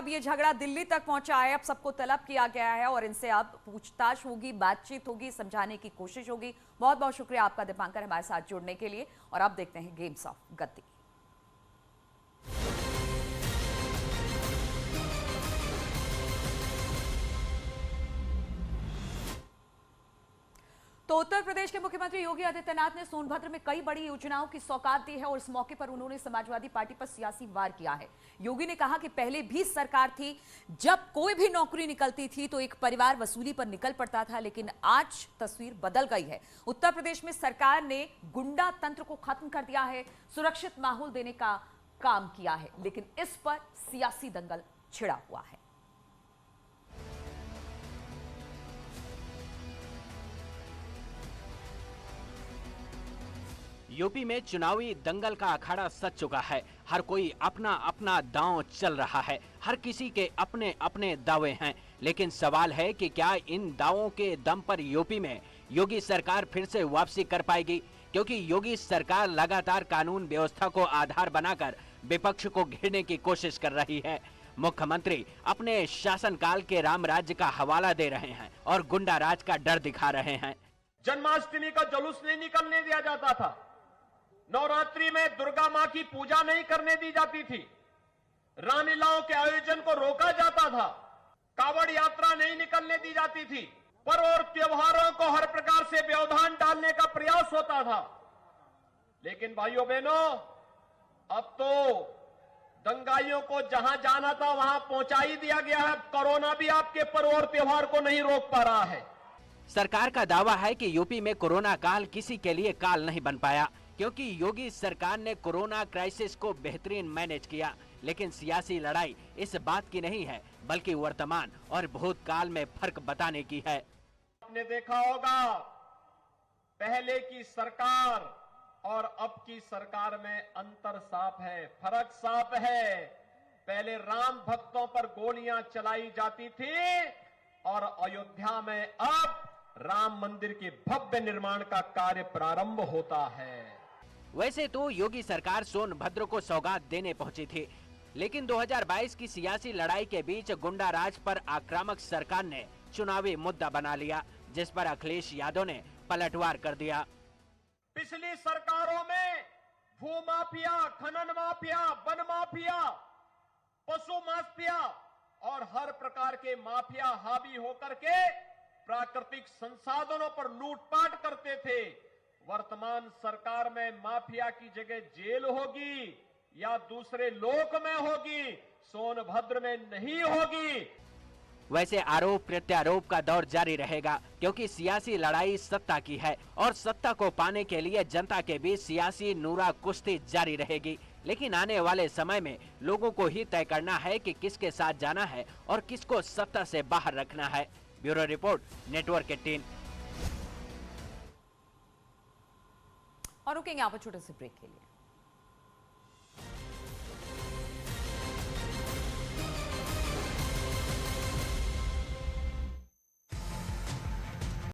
अब ये झगड़ा दिल्ली तक पहुंचा है। अब सबको तलब किया गया है और इनसे अब पूछताछ होगी, बातचीत होगी, समझाने की कोशिश होगी। बहुत बहुत शुक्रिया आपका दीपांकर हमारे साथ जुड़ने के लिए। और अब देखते हैं गेम्स ऑफ गद्दी। तो उत्तर प्रदेश के मुख्यमंत्री योगी आदित्यनाथ ने सोनभद्र में कई बड़ी योजनाओं की सौगात दी है और इस मौके पर उन्होंने समाजवादी पार्टी पर सियासी वार किया है। योगी ने कहा कि पहले भी सरकार थी, जब कोई भी नौकरी निकलती थी तो एक परिवार वसूली पर निकल पड़ता था, लेकिन आज तस्वीर बदल गई है। उत्तर प्रदेश में सरकार ने गुंडा तंत्र को खत्म कर दिया है, सुरक्षित माहौल देने का काम किया है, लेकिन इस पर सियासी दंगल छिड़ा हुआ है। यूपी में चुनावी दंगल का अखाड़ा सज चुका है। हर कोई अपना अपना दांव चल रहा है, हर किसी के अपने अपने दावे हैं। लेकिन सवाल है कि क्या इन दावों के दम पर यूपी में योगी सरकार फिर से वापसी कर पाएगी? क्योंकि योगी सरकार लगातार कानून व्यवस्था को आधार बनाकर विपक्ष को घेरने की कोशिश कर रही है। मुख्यमंत्री अपने शासनकाल के राम राज्य का हवाला दे रहे हैं और गुंडा राज का डर दिखा रहे हैं। जन्माष्टमी का जुलूस नहीं निकलने दिया जाता था, नवरात्रि में दुर्गा मां की पूजा नहीं करने दी जाती थी, रामलीलाओं के आयोजन को रोका जाता था, कावड़ यात्रा नहीं निकलने दी जाती थी, पर्व और त्योहारों को हर प्रकार से व्यवधान डालने का प्रयास होता था। लेकिन भाइयों बहनों, अब तो दंगाइयों को जहां जाना था वहां पहुंचा ही दिया गया है। कोरोना भी आपके पर्व और त्योहार को नहीं रोक पा रहा है। सरकार का दावा है कि यूपी में कोरोना काल किसी के लिए काल नहीं बन पाया, क्योंकि योगी सरकार ने कोरोना क्राइसिस को बेहतरीन मैनेज किया। लेकिन सियासी लड़ाई इस बात की नहीं है, बल्कि वर्तमान और भूतकाल में फर्क बताने की है। आपने देखा होगा, पहले की सरकार और अब की सरकार में अंतर साफ है, फर्क साफ है। पहले राम भक्तों पर गोलियां चलाई जाती थी और अयोध्या में अब राम मंदिर के भव्य निर्माण का कार्य प्रारंभ होता है। वैसे तो योगी सरकार सोनभद्र को सौगात देने पहुंची थी, लेकिन 2022 की सियासी लड़ाई के बीच गुंडा राज पर आक्रामक सरकार ने चुनावी मुद्दा बना लिया, जिस पर अखिलेश यादव ने पलटवार कर दिया। पिछली सरकारों में भू माफिया, खनन माफिया, वन माफिया, पशु माफिया और हर प्रकार के माफिया हावी होकर के प्राकृतिक संसाधनों पर लूटपाट करते थे। वर्तमान सरकार में माफिया की जगह जेल होगी या दूसरे लोक में होगी, सोनभद्र में नहीं होगी। वैसे आरोप प्रत्यारोप का दौर जारी रहेगा, क्योंकि सियासी लड़ाई सत्ता की है और सत्ता को पाने के लिए जनता के बीच सियासी नूरा कुश्ती जारी रहेगी। लेकिन आने वाले समय में लोगों को ही तय करना है कि किसके साथ जाना है और किसको सत्ता से बाहर रखना है। Bureau report, network 18। और रुकेंगे यहाँ पर छोटे से ब्रेक के लिए।